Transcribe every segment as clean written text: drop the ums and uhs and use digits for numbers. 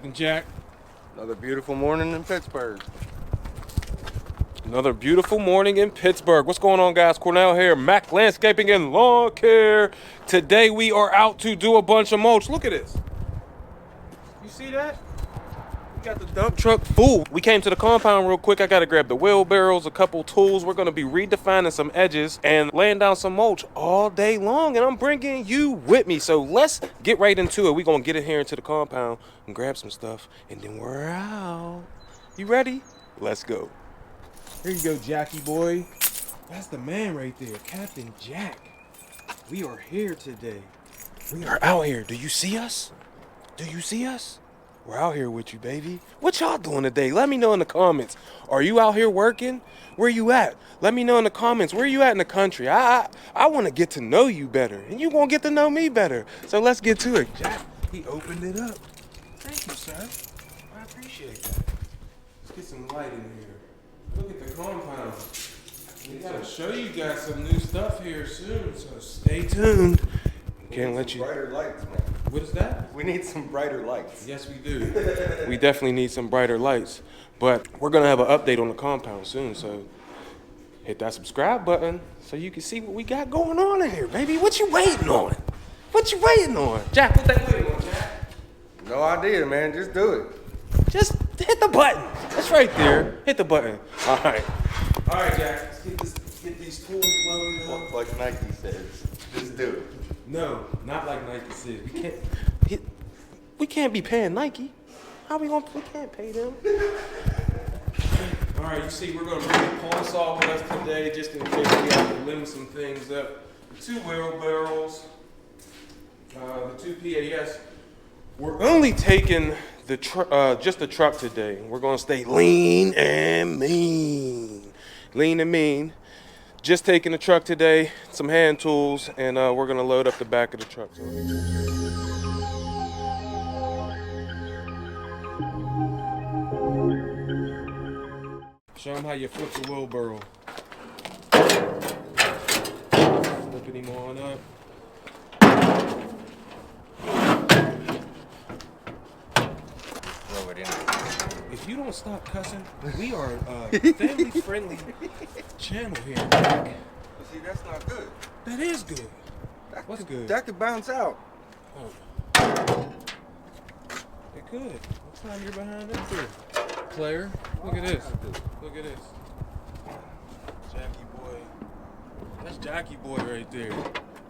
Captain Jack. Another beautiful morning in Pittsburgh. Another beautiful morning in Pittsburgh. What's going on, guys? Cornell here, Mac Landscaping and Lawn Care. Today we are out to do a bunch of mulch. Look at this. You see that? We got the dump truck full. We came to the compound real quick. I got to grab the wheelbarrows, a couple tools. We're going to be redefining some edges and laying down some mulch all day long. And I'm bringing you with me. So let's get right into it. We're going to get in here into the compound and grab some stuff. And then we're out. You ready? Let's go. Here you go, Jackie boy. That's the man right there, Captain Jack. We are here today. We are out here. Do you see us? Do you see us? We're out here with you, baby. What y'all doing today? Let me know in the comments. Are you out here working? Where you at? Let me know in the comments. Where you at in the country? I want to get to know you better, and you gonna get to know me better. So let's get to it. Jack, he opened it up. Thank you, sir. I appreciate that. Let's get some light in here. Look at the compound. We gotta show you guys some new stuff here soon, so stay tuned. Can't let you. Brighter lights, man. What is that? We need some brighter lights. Yes, we do. We definitely need some brighter lights. But we're gonna have an update on the compound soon, so hit that subscribe button so you can see what we got going on in here, baby. What you waiting on? What you waiting on? Jack, what that waiting on, Jack? No idea, man. Just do it. Just hit the button. That's right there. Hit the button. All right. All right, Jack. Let's get these tools loaded up. Like Nike says, just do it. No, not like Nike says. We can't be paying Nike. How we can't pay them. All right, you see, we're gonna bring the pulse saw with us today, just in case we have to limb some things up. The 2 wheelbarrows, the 2 PAS. We're only taking just the truck today. We're gonna stay lean and mean. Lean and mean. Just taking the truck today, some hand tools, and we're gonna load up the back of the truck. Show them how you flip the wheelbarrow. Flipping him on up. Throw it in. If you don't stop cussing, we are a family-friendly channel here, Jack. See, that's not good. That is good. What's good? That could bounce out. Oh. It could. What time you're behind it for? Player, look at this. Look at this. Jackie boy. That's Jackie boy right there.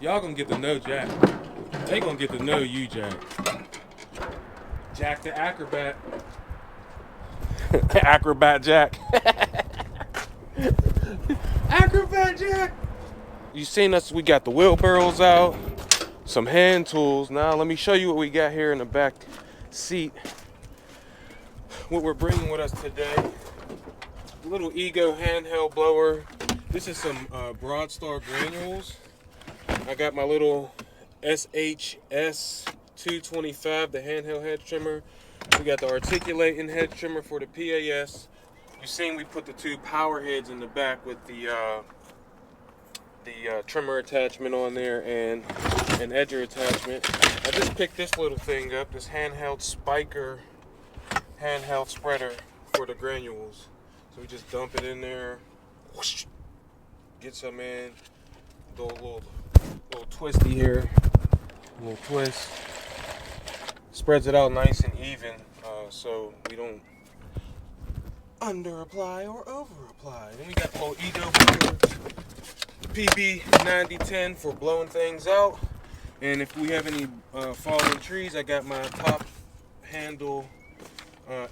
Y'all gonna get to know Jack. They gonna get to know you, Jack. Jack the Acrobat. Acrobat Jack. Acrobat Jack. You seen us, we got the wheelbarrows out, some hand tools. Now let me show you what we got here in the back seat. What we're bringing with us today. A little Ego handheld blower. This is some Broadstar granules. I got my little SHS 225, the handheld hedge trimmer. We got the articulating hedge trimmer for the PAS. You seen we put the 2 power heads in the back with the trimmer attachment on there and an edger attachment. I just picked this little thing up, this handheld spiker, handheld spreader for the granules. So we just dump it in there, whoosh, get some in, do a little twisty here, a little twist. Spreads it out nice and even, so we don't under apply or over apply. Then we got the little Ego blower, the PB9010 for blowing things out. And if we have any falling trees, I got my top handle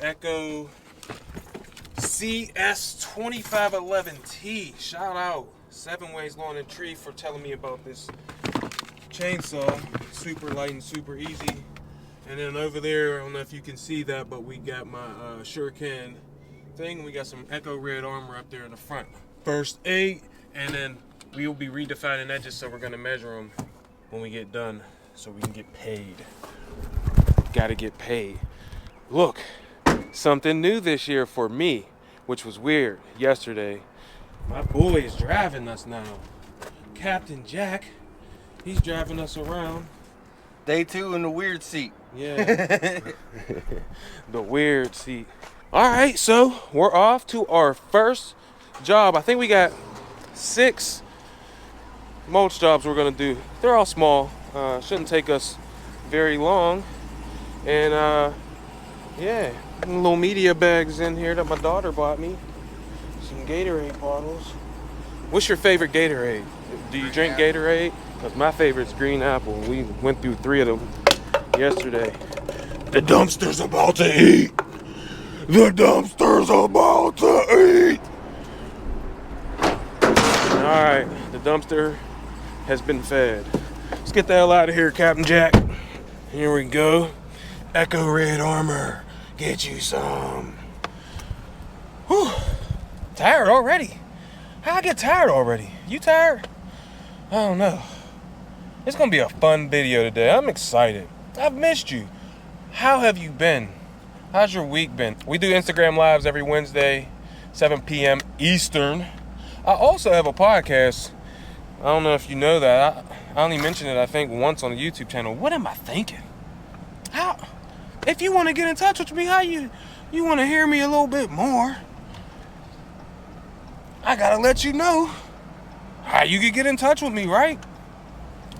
Echo CS2511T. Shout out 7 Ways Lawn and Tree for telling me about this chainsaw. Super light and super easy. And then over there, I don't know if you can see that, but we got my Shuriken thing. We got some Echo Red armor up there in the front. First aid, and then we will be redefining edges, so we're gonna measure them when we get done, so we can get paid. Gotta get paid. Look, something new this year for me, which was weird. Yesterday, my boy is driving us now. Captain Jack, he's driving us around. Day 2 in the weird seat. Yeah. The weird seat. All right, so we're off to our first job. I think we got 6 mulch jobs we're gonna do. They're all small. Shouldn't take us very long. And yeah, little media bags in here that my daughter bought me. Some Gatorade bottles. What's your favorite Gatorade? Do you drink Gatorade? Because my favorite's green apple. We went through 3 of them yesterday. The dumpster's about to eat. The dumpster's about to eat. All right, the dumpster has been fed. Let's get the hell out of here, Captain Jack. Here we go. Echo Red Armor, get you some. Whew. Tired already. How I get tired already? You tired? I don't know. It's gonna be a fun video today. I'm excited. I've missed you. How have you been? How's your week been? We do Instagram Lives every Wednesday, 7 p.m. Eastern. I also have a podcast. I don't know if you know that. I only mentioned it, I think, once on the YouTube channel. What am I thinking? How? If you want to get in touch with me, how you want to hear me a little bit more, I gotta let you know how you can get in touch with me, right?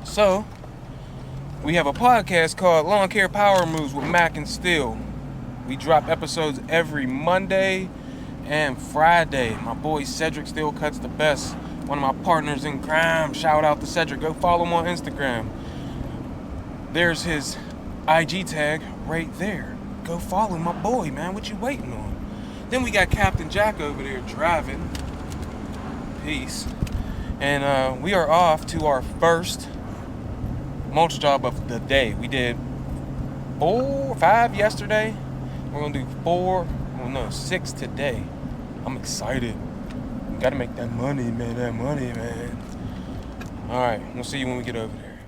So, we have a podcast called Lawn Care Power Moves with Mac and Steel. We drop episodes every Monday and Friday. My boy Cedric Still Cuts the Best, one of my partners in crime. Shout out to Cedric. Go follow him on Instagram. There's his IG tag right there. Go follow my boy, man. What you waiting on? Then we got Captain Jack over there driving. Peace. And we are off to our first mulch job of the day. We did 4 or 5 yesterday. We're gonna do 6 today. I'm excited. We gotta make that money, man. All right, we'll see you when we get over there.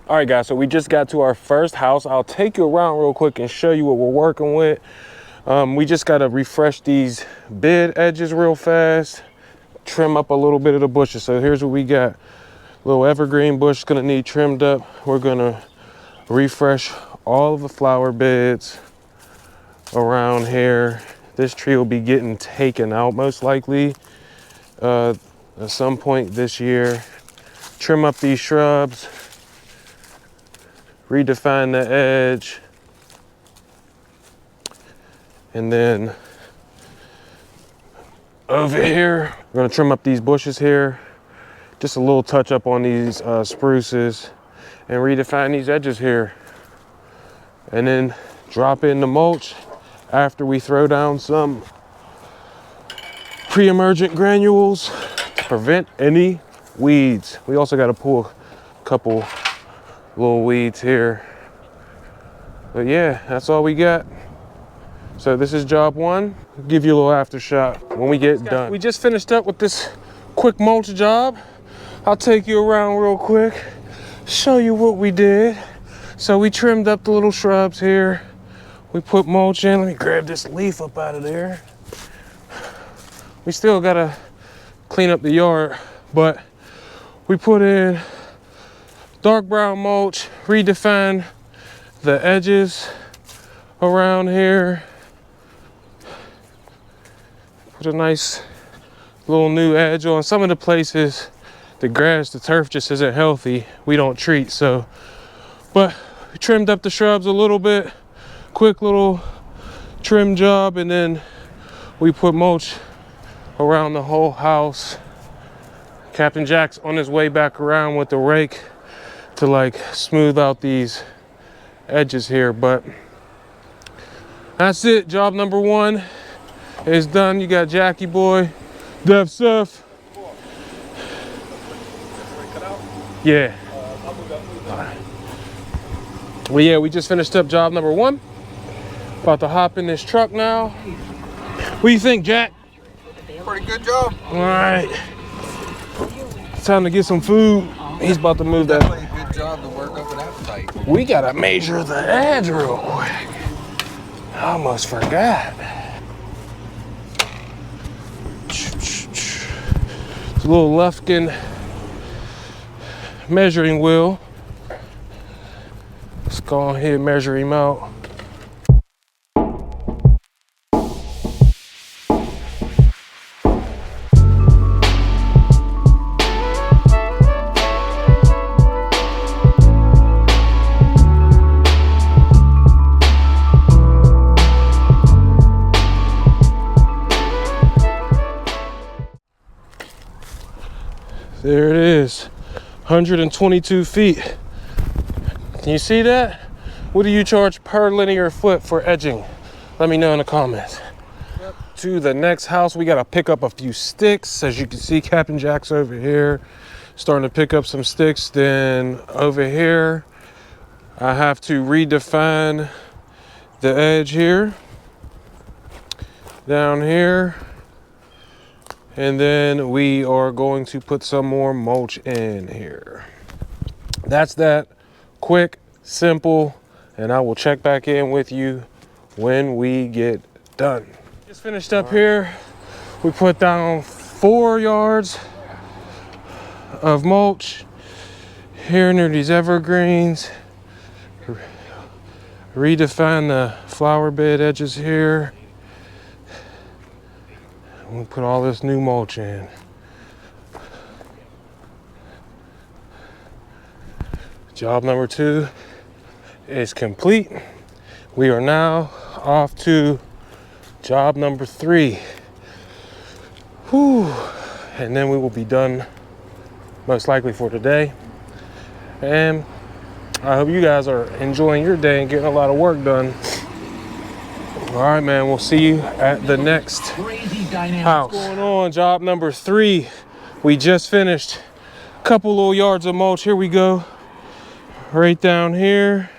All right, guys, so we just got to our first house. I'll take you around real quick and show you what we're working with. We just gotta refresh these bed edges real fast, trim up a little bit of the bushes. So here's what we got. Little evergreen bush gonna need trimmed up. We're gonna refresh all of the flower beds around here. This tree will be getting taken out most likely at some point this year. Trim up these shrubs, redefine the edge, and then over here we're gonna trim up these bushes here. Just a little touch up on these spruces and redefine these edges here. And then drop in the mulch after we throw down some pre-emergent granules to prevent any weeds. We also got to pull a couple little weeds here. But yeah, that's all we got. So this is job 1. I'll give you a little after shot when we get done. We just finished up with this quick mulch job. I'll take you around real quick, show you what we did. So we trimmed up the little shrubs here. We put mulch in. Let me grab this leaf up out of there. We still gotta clean up the yard, but we put in dark brown mulch, redefine the edges around here. Put a nice little new edge on. Some of the places, the grass, the turf just isn't healthy. We don't treat, so. But we trimmed up the shrubs a little bit. Quick little trim job, and then we put mulch around the whole house. Captain Jack's on his way back around with the rake to like smooth out these edges here, but that's it. Job number 1 is done. You got Jackie boy, Dev Seth. Yeah. Well, yeah, we just finished up job number 1. About to hop in this truck now. What do you think, Jack? Pretty good job. All right. It's time to get some food. He's about to move that. Definitely a good job to work up an appetite. We gotta measure the edge real quick. I almost forgot. It's a little Lufkin measuring wheel. Let's go ahead and measure him out. There it is, 122 feet. Can you see that? What do you charge per linear foot for edging? Let me know in the comments. Yep. To the next house, we gotta pick up a few sticks. As you can see, Captain Jack's over here, starting to pick up some sticks. Then over here, I have to redefine the edge here, down here. And then we are going to put some more mulch in here. That's that. Quick, simple, and I will check back in with you when we get done. Just finished up here. We put down 4 yards of mulch here near these evergreens. Redefine the flower bed edges here. We put all this new mulch in. Job number 2 is complete. We are now off to job number 3. Whew. And then we will be done most likely for today. And I hope you guys are enjoying your day and getting a lot of work done. All right, man, we'll see you at the next house. What's going on? Job number 3. We just finished a couple little yards of mulch. Here we go. Right down here.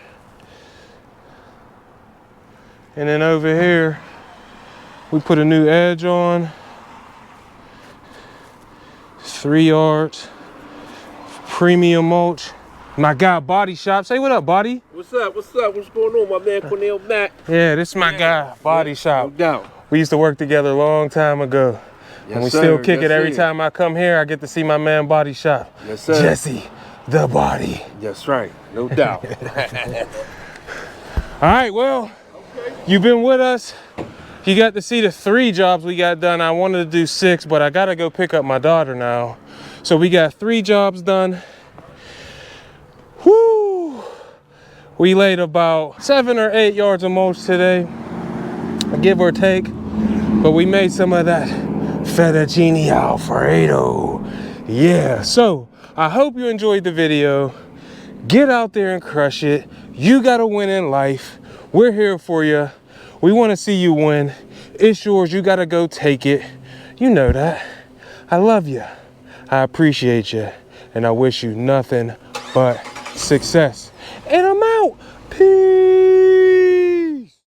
And then over here, we put a new edge on. 3 yards. Premium mulch. My guy, Body Shop. Say what up, Body. What's up? What's up? What's going on, my man Cornell Mack? Yeah, this is my guy, Body Shop. No doubt. We used to work together a long time ago. Yes, and we sir. still kick Yes, it every sir. time I come here. I get to see my man, Body Shop. Yes, sir. Jesse, the Body. That's right. No doubt. All right, well, you've been with us. You got to see the 3 jobs we got done. I wanted to do 6, but I got to go pick up my daughter now. So we got 3 jobs done. Whoo! We laid about 7 or 8 yards of mulch today, give or take. But we made some of that fettuccine Alfredo. Yeah, so I hope you enjoyed the video. Get out there and crush it. You got to win in life. We're here for you. We want to see you win. It's yours. You got to go take it. You know that. I love you. I appreciate you. And I wish you nothing but success. And I'm out. Peace.